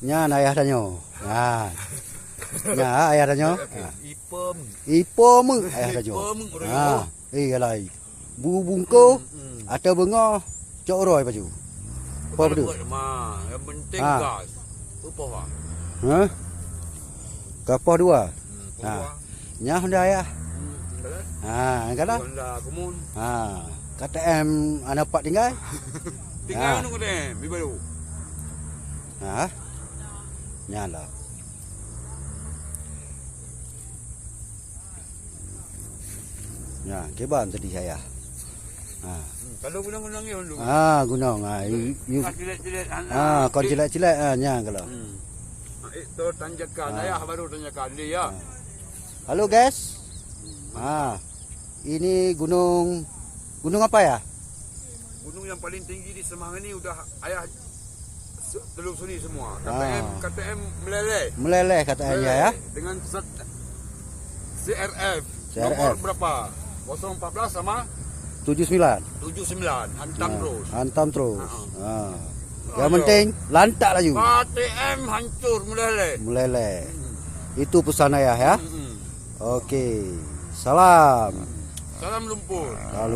Nya ayah danyo. Nah. Nya ayah danyo. Ipem. Ipom ayah danyo. Ipem. Ah, iyalah. Bungko atau bengo cok roy baju. Apa betul? Yang penting gas. Apa pak? Hah? Kapal dua. Nya Honda ayah. Kata. Honda kemun. KTM anak pak tinggal. Tinggal nu KTM, bi baru. Nyala. Ya, keban tadi saya. Kalau gunung-gunung ni dulu. Gunung. Cilet-cilet. Kau cilet-cilet nya kalau. Itu tanjakan ayah baru tanjakan dia ya. Halo guys. Ini gunung apa ya? Gunung yang paling tinggi di Semang ini udah ayah telusuri semua. KTM meleleh katanya ya. Dengan CRF. Nomor berapa? 014 sama 79. Hantam terus. Yang penting lantak laju. KTM hancur meleleh. Itu pesan ayah ya. Oke. Salam Salam lumpur.